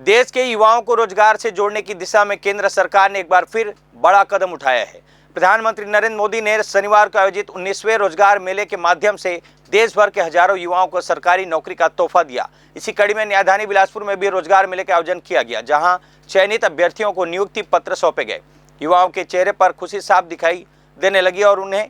देश के युवाओं को रोजगार से जोड़ने की दिशा में केंद्र सरकार ने एक बार फिर बड़ा कदम उठाया है। प्रधानमंत्री नरेंद्र मोदी ने शनिवार को आयोजित 19वें रोजगार मेले के माध्यम से देश भर के हजारों युवाओं को सरकारी नौकरी का तोहफा दिया। इसी कड़ी में राजधानी बिलासपुर में भी रोजगार मेले का आयोजन किया गया, जहां चयनित अभ्यर्थियों को नियुक्ति पत्र सौंपे गए। युवाओं के चेहरे पर खुशी साफ दिखाई देने लगी और उन्हें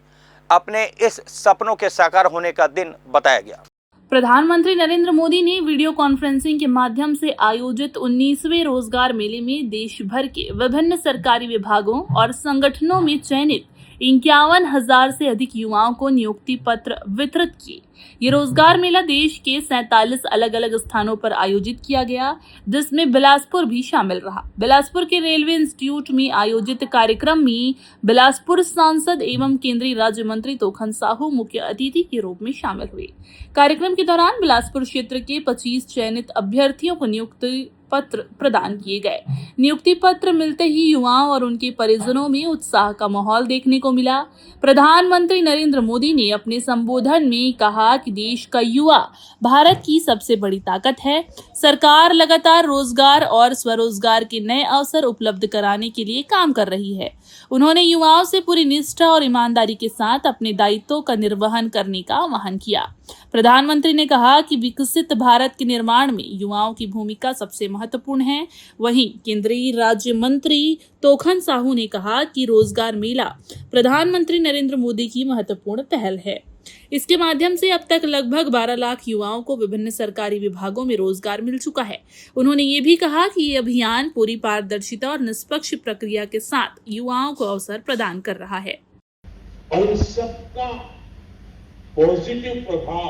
अपने इस सपनों के साकार होने का दिन बताया गया। प्रधानमंत्री नरेंद्र मोदी ने वीडियो कॉन्फ्रेंसिंग के माध्यम से आयोजित 19वें रोजगार मेले में देश भर के विभिन्न सरकारी विभागों और संगठनों में चयनित 51,000 से अधिक युवाओं को नियुक्ति पत्र वितरित किए। ये रोजगार मेला देश के 47 अलग अलग स्थानों पर आयोजित किया गया, जिसमें बिलासपुर भी शामिल रहा। बिलासपुर के रेलवे इंस्टीट्यूट में आयोजित कार्यक्रम में बिलासपुर सांसद एवं केंद्रीय राज्य मंत्री तोखन साहू मुख्य अतिथि के रूप में शामिल हुए। कार्यक्रम के दौरान बिलासपुर क्षेत्र के 25 चयनित अभ्यर्थियों को नियुक्ति पत्र प्रदान किए गए। नियुक्ति पत्र मिलते ही युवाओं और उनके परिजनों में उत्साह का माहौल देखने को मिला। प्रधानमंत्री नरेंद्र मोदी ने अपने संबोधन में कहा कि देश का युवा भारत की सबसे बड़ी ताकत है। सरकार लगातार रोजगार और स्वरोजगार के नए अवसर उपलब्ध कराने के लिए काम कर रही है। उन्होंने युवाओं से पूरी निष्ठा और ईमानदारी के साथ अपने दायित्वों का निर्वहन करने का आह्वान किया। प्रधानमंत्री ने कहा कि विकसित भारत के निर्माण में युवाओं की भूमिका सबसे महत्वपूर्ण है। वहीं केंद्रीय राज्य मंत्री तोखन साहू ने कहा कि रोजगार मेला प्रधानमंत्री नरेंद्र मोदी की महत्वपूर्ण पहल है। इसके माध्यम से अब तक लगभग 12 लाख युवाओं को विभिन्न सरकारी विभागों में रोजगार मिल चुका है। उन्होंने ये भी कहा कि ये अभियान पूरी पारदर्शिता और निष्पक्ष प्रक्रिया के साथ युवाओं को अवसर प्रदान कर रहा है। उन सबका पॉजिटिव प्रभाव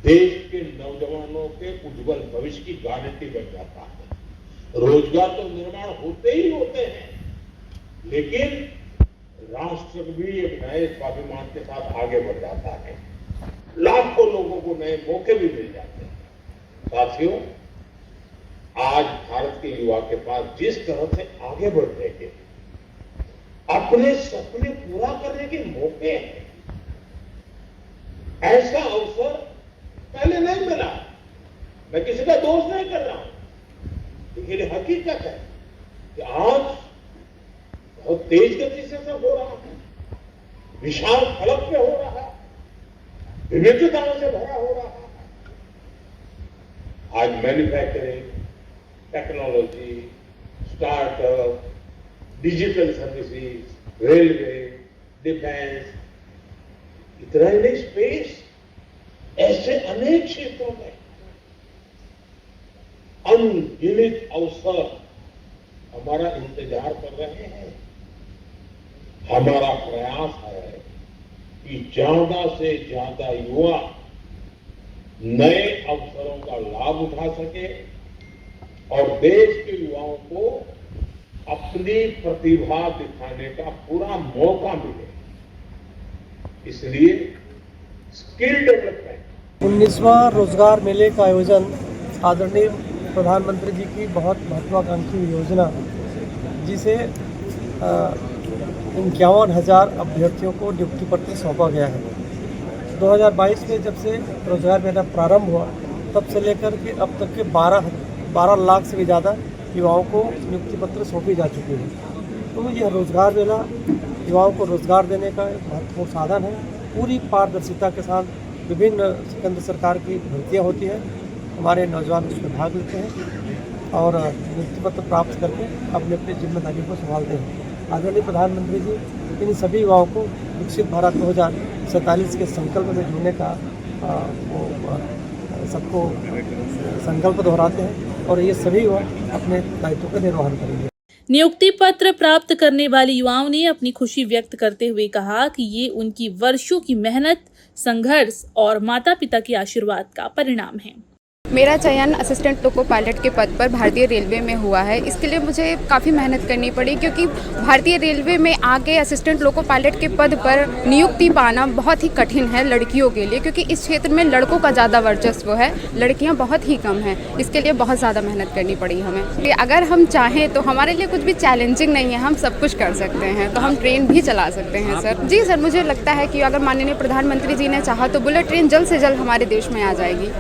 देश के नौजवानों के उज्जवल भविष्य की गारंटी बन जाता है। रोजगार तो निर्माण होते ही होते हैं, लेकिन राष्ट्र भी एक नए स्वाभिमान के साथ आगे बढ़ जाता है। लाखों लोगों को नए मौके भी मिल जाते हैं। साथियों, आज भारत के युवा के पास जिस तरह से आगे बढ़ने के, अपने सपने पूरा करने के मौके हैं, ऐसा अवसर पहले नहीं मिला। मैं किसी का दोष नहीं कर रहा हूं, लेकिन हकीकत है कि आज बहुत तेज गति से सब हो रहा है, विशाल फलक पे हो रहा है, विविधताओं से भरा हो रहा है। आज manufacturing, technology, startup, digital services, railway, defence, इतना ही नहीं, स्पेस, ऐसे अनेक क्षेत्रों में अनगिनत अवसर हमारा इंतजार कर रहे हैं। हमारा प्रयास है कि ज्यादा से ज्यादा युवा नए अवसरों का लाभ उठा सके और देश के युवाओं को अपनी प्रतिभा दिखाने का पूरा मौका मिले। इसलिए स्किल डेवलपमेंट 19वां रोजगार मेले का आयोजन आदरणीय प्रधानमंत्री जी की बहुत महत्वाकांक्षी योजना, जिसे 51,000 अभ्यर्थियों को नियुक्ति पत्र सौंपा गया है। 2022 में जब से रोजगार मेला प्रारंभ हुआ, तब से लेकर के अब तक के 12 लाख से भी ज़्यादा युवाओं को नियुक्ति पत्र सौंपी जा चुकी है। तो यह रोजगार मेला युवाओं को रोजगार देने का एक महत्वपूर्ण साधन है। पूरी पारदर्शिता के साथ विभिन्न केंद्र सरकार की भर्तियाँ होती हैं। हमारे नौजवान उसमें भाग लेते हैं और नियुक्ति पत्र प्राप्त करके अपनी अपनी जिम्मेदारी को संभालते हैं। आदरणीय प्रधानमंत्री जी इन सभी युवाओं को विकसित भारत 2047 के संकल्प में जुड़ने का सबको संकल्प दोहराते हैं और ये सभी युवा अपने दायित्व का निर्वहन करेंगे। नियुक्ति पत्र प्राप्त करने वाले युवाओं ने अपनी खुशी व्यक्त करते हुए कहा कि ये उनकी वर्षों की मेहनत, संघर्ष और माता पिता के आशीर्वाद का परिणाम है। मेरा चयन असिस्टेंट लोको पायलट के पद पर भारतीय रेलवे में हुआ है। इसके लिए मुझे काफ़ी मेहनत करनी पड़ी, क्योंकि भारतीय रेलवे में आके असिस्टेंट लोको पायलट के पद पर नियुक्ति पाना बहुत ही कठिन है लड़कियों के लिए, क्योंकि इस क्षेत्र में लड़कों का ज़्यादा वर्चस्व है, लड़कियां बहुत ही कम हैं। इसके लिए बहुत ज़्यादा मेहनत करनी पड़ी हमें। अगर हम चाहें तो हमारे लिए कुछ भी चैलेंजिंग नहीं है, हम सब कुछ कर सकते हैं। तो हम ट्रेन भी चला सकते हैं सर। जी सर, मुझे लगता है कि अगर माननीय प्रधानमंत्री जी ने चाहा तो बुलेट ट्रेन जल्द से जल्द हमारे देश में आ जाएगी।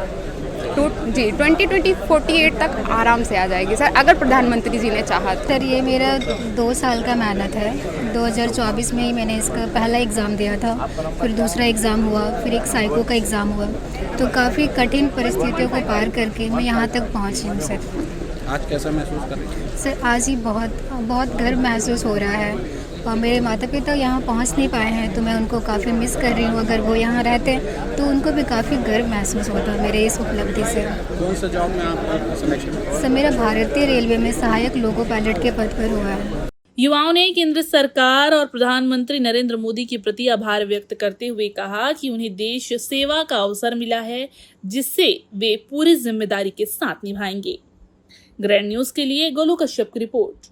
2048 तक आराम से आ जाएगी सर, अगर प्रधानमंत्री जी ने चाहा तो। सर ये मेरा 2 साल का मेहनत है। 2024 में ही मैंने इसका पहला एग्ज़ाम दिया था, फिर दूसरा एग्ज़ाम हुआ, फिर एक साइको का एग्ज़ाम हुआ, तो काफ़ी कठिन परिस्थितियों को पार करके मैं यहाँ तक पहुँची हूँ सर। आज कैसा महसूस कर रही हैं? सर आज ही बहुत गर्व महसूस हो रहा है, और मेरे माता पिता यहाँ पहुँच नहीं पाए हैं तो मैं उनको काफ़ी मिस कर रही हूँ। अगर वो यहाँ रहते तो उनको भी काफ़ी गर्व महसूस होता मेरे इस उपलब्धि से। कौन सा जॉब में आपका सिलेक्शन? सर मेरा भारतीय रेलवे में सहायक लोको पायलट के पद पर हुआ है। युवाओं ने केंद्र सरकार और प्रधानमंत्री नरेंद्र मोदी के प्रति आभार व्यक्त करते हुए कहा कि उन्हें देश सेवा का अवसर मिला है, जिससे वे पूरी जिम्मेदारी के साथ निभाएंगे। ग्रैंड न्यूज के लिए गोलू कश्यप की रिपोर्ट।